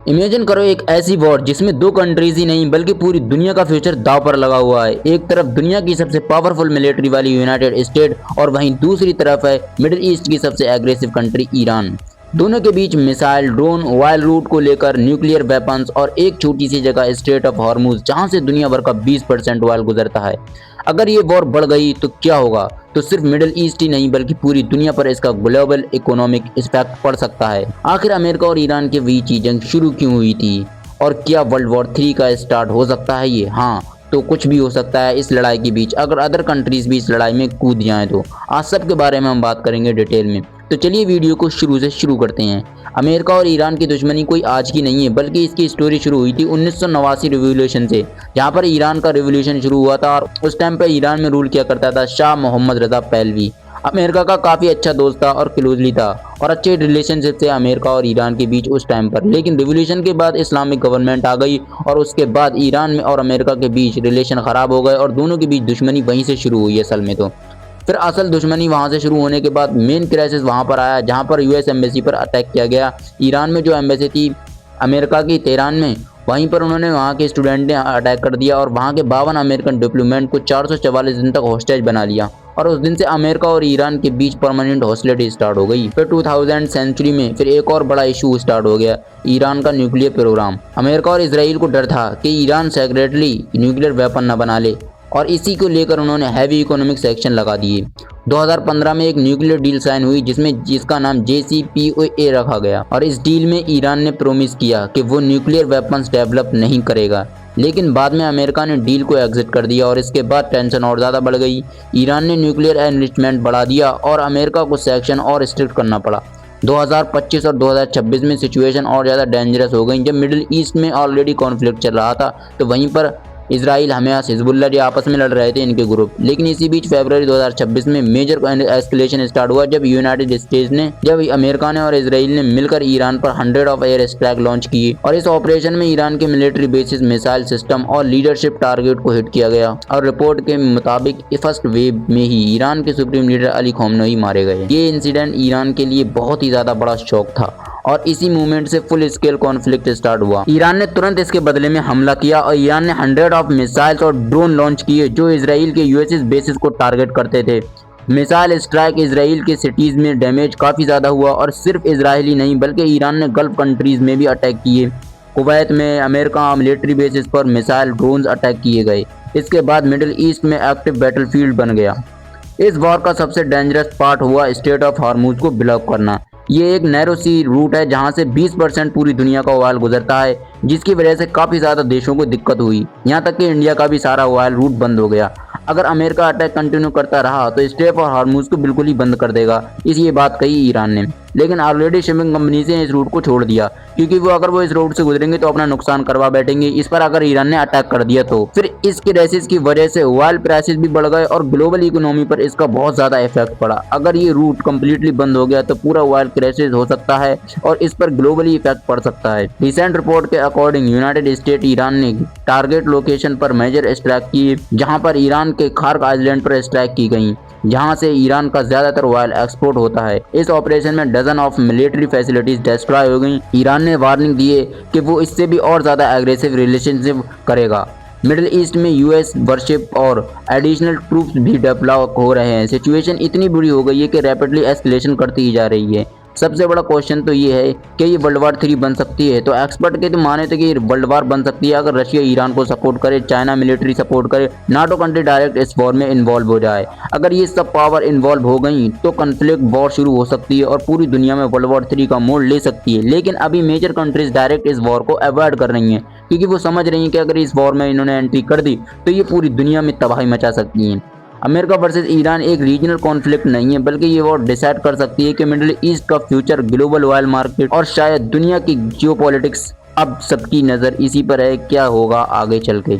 Imagine करो एक ऐसी वॉर जिसमें दो कंट्रीज ही नहीं बल्कि पूरी दुनिया का फ्यूचर दांव पर लगा हुआ है। एक तरफ दुनिया की सबसे पावरफुल मिलिट्री वाली यूनाइटेड स्टेट और वहीं दूसरी तरफ है मिडिल ईस्ट की सबसे एग्रेसिव कंट्री ईरान। दोनों के बीच मिसाइल, ड्रोन, ऑयल रूट को लेकर न्यूक्लियर वेपन्स और एक छोटी सी जगह स्ट्रेट ऑफ हॉर्मुज जहां से दुनिया भर का 20% ऑयल गुजरता है। अगर ये वॉर बढ़ गई तो क्या होगा? तो सिर्फ मिडिल ईस्ट ही नहीं बल्कि पूरी दुनिया पर इसका ग्लोबल इकोनॉमिक इम्पैक्ट पड़ सकता है। आखिर अमेरिका और ईरान के बीच ये जंग शुरू क्यों हुई थी और क्या वर्ल्ड वॉर 3 का स्टार्ट हो सकता है ये? हाँ, तो कुछ भी हो सकता है इस लड़ाई के बीच अगर अदर कंट्रीज भी इस लड़ाई में कूद जाएं तो। आज सब के बारे में हम बात करेंगे डिटेल में। तो चलिए वीडियो को शुरू से शुरू करते हैं। अमेरिका और ईरान की दुश्मनी कोई आज की नहीं है बल्कि इसकी स्टोरी शुरू हुई थी 1989 रिवॉल्यूशन से, जहां पर ईरान का रिवॉल्यूशन शुरू हुआ था और उस टाइम पर ईरान में रूल किया करता था Shah Mohammad Reza Pahlavi. America का काफ़ी अच्छा दोस्त था और क्लोजली था और अच्छे रिलेशनशिप थे अमेरिका और ईरान के बीच उस टाइम पर। लेकिन रिवॉल्यूशन के बाद इस्लामिक गवर्नमेंट आ गई और उसके बाद ईरान में और अमेरिका के बीच रिलेशन ख़राब हो गए और दोनों के बीच दुश्मनी वहीं से शुरू हुई असल में। तो फिर असल दुश्मनी वहां से शुरू होने के बाद मेन क्राइसिस वहां पर आया जहां पर यूएस एम्बेसी पर अटैक किया गया। ईरान में जो एम्बेसी थी अमेरिका की तेहरान में, वहीं पर उन्होंने वहां के स्टूडेंट ने अटैक कर दिया और वहां के 52 अमेरिकन डिप्लोमेट को 444 दिन तक हॉस्टेज बना लिया और उस दिन से अमेरिका और ईरान के बीच परमानेंट हॉस्टिलिटी स्टार्ट हो गई। फिर 2000 सेंचुरी में फिर एक और बड़ा इशू स्टार्ट हो गया, ईरान का न्यूक्लियर प्रोग्राम। अमेरिका और इसराइल को डर था कि ईरान सेक्रेटली न्यूक्लियर वेपन न बना ले और इसी को लेकर उन्होंने हैवी इकोनॉमिक सेक्शन लगा दिए। 2015 में एक न्यूक्लियर डील साइन हुई जिसका नाम JCPOA रखा गया और इस डील में ईरान ने प्रोमिस किया कि वो न्यूक्लियर वेपन्स डेवलप नहीं करेगा। लेकिन बाद में अमेरिका ने डील को एग्जिट कर दिया और इसके बाद टेंशन और ज़्यादा बढ़ गई। ईरान ने न्यूक्लियर एनरिचमेंट बढ़ा दिया और अमेरिका को सेक्शन और स्ट्रिक्ट करना पड़ा। 2025 और 2026 में सिचुएशन और ज़्यादा डेंजरस हो गई। जब मिडिल ईस्ट में ऑलरेडी कॉन्फ्लिक्ट चल रहा था तो वहीं पर इसराइल, हमास, हिजबुल्लाह जो आपस में लड़ रहे थे इनके ग्रुप। लेकिन इसी बीच फरवरी 2026 में मेजर एस्केलेशन स्टार्ट हुआ जब जब अमेरिका ने और इसराइल ने मिलकर ईरान पर 100 ऑफ एयर स्ट्राइक लॉन्च किए और इस ऑपरेशन में ईरान के मिलिट्री बेसिस, मिसाइल सिस्टम और लीडरशिप टारगेट को हिट किया गया और रिपोर्ट के मुताबिक फर्स्ट वेव में ही ईरान के सुप्रीम लीडर अली खamenei मारे गए। ये इंसिडेंट ईरान के लिए बहुत ही ज्यादा बड़ा शॉक था और इसी मूवमेंट से फुल स्केल कॉन्फ्लिक्ट स्टार्ट हुआ। ईरान ने तुरंत इसके बदले में हमला किया और ईरान ने 100 ऑफ मिसाइल्स और ड्रोन लॉन्च किए जो इसराइल के यूएस बेसिस को टारगेट करते थे। मिसाइल स्ट्राइक इसराइल के सिटीज में डैमेज काफ़ी ज़्यादा हुआ और सिर्फ इसराइल ही नहीं बल्कि ईरान ने गल्फ कंट्रीज में भी अटैक किए। कुवैत में अमेरिका मिलिट्री बेसिस पर मिसाइल ड्रोन्स अटैक किए गए। इसके बाद मिडिल ईस्ट में एक्टिव बैटलफील्ड बन गया। इस वॉर का सबसे डेंजरस पार्ट हुआ स्ट्रेट ऑफ हॉर्मुज को ब्लॉक करना। ये एक नैरो सी रूट है जहां से 20% पूरी दुनिया का ऑयल गुजरता है, जिसकी वजह से काफ़ी ज़्यादा देशों को दिक्कत हुई। यहाँ तक कि इंडिया का भी सारा ऑयल रूट बंद हो गया। अगर अमेरिका अटैक कंटिन्यू करता रहा तो स्ट्रेट ऑफ हॉर्मुज को बिल्कुल ही बंद कर देगा, ये बात कही ईरान ने। लेकिन ऑलरेडी शिपिंग कंपनी ने इस रूट को छोड़ दिया क्योंकि वो इस रूट से गुजरेंगे तो अपना नुकसान करवा बैठेंगे इस पर अगर ईरान ने अटैक कर दिया तो। फिर इस क्राइसिस की वजह से ऑयल प्राइसेस भी बढ़ गए और ग्लोबल इकोनॉमी पर इसका बहुत ज़्यादा इफेक्ट पड़ा। अगर ये रूट कम्प्लीटली बंद हो गया तो पूरा ऑयल क्राइसिस हो सकता है और इस पर ग्लोबली इफेक्ट पड़ सकता है। रिसेंट रिपोर्ट के अकॉर्डिंग यूनाइटेड स्टेट ईरान ने टारगेट लोकेशन पर मेजर स्ट्राइक किए, जहां पर ईरान के खार्क आइलैंड पर स्ट्राइक की गई जहां से ईरान का ज्यादातर ऑयल एक्सपोर्ट होता है। इस ऑपरेशन में dozen of military facilities destroy हो गई। ईरान ने वार्निंग दी है कि वो इससे भी और ज्यादा एग्रेसिव रिलेशनशिप करेगा। मिडिल ईस्ट में यूएस वर्शिप और एडिशनल ट्रूप्स भी डेवलप हो रहे हैं। सिचुएशन इतनी बुरी हो गई है कि रैपिडली एस्केलेशन करती ही जा रही है। सबसे बड़ा क्वेश्चन तो ये है कि ये वर्ल्ड वार 3 बन सकती है। तो एक्सपर्ट के तो माने थे कि वर्ल्ड वार बन सकती है अगर रशिया ईरान को सपोर्ट करे, चाइना मिलिट्री सपोर्ट करे, नाटो कंट्री डायरेक्ट इस वॉर में इन्वॉल्व हो जाए। अगर ये सब पावर इन्वॉल्व हो गई तो कन्फ्लिक्ट वॉर शुरू हो सकती है और पूरी दुनिया में वर्ल्ड वार 3 का मोड़ ले सकती है। लेकिन अभी मेजर कंट्रीज डायरेक्ट इस वॉर को अवॉइड कर रही हैं क्योंकि वो समझ रही हैं कि अगर इस वॉर में इन्होंने एंट्री कर दी तो ये पूरी दुनिया में तबाही मचा सकती हैं। अमेरिका वर्सेस ईरान एक रीजनल कॉन्फ्लिक्ट नहीं है बल्कि ये वॉर डिसाइड कर सकती है कि मिडिल ईस्ट का फ्यूचर, ग्लोबल ऑयल मार्केट और शायद दुनिया की जियोपॉलिटिक्स। अब सबकी नज़र इसी पर है क्या होगा आगे चल के।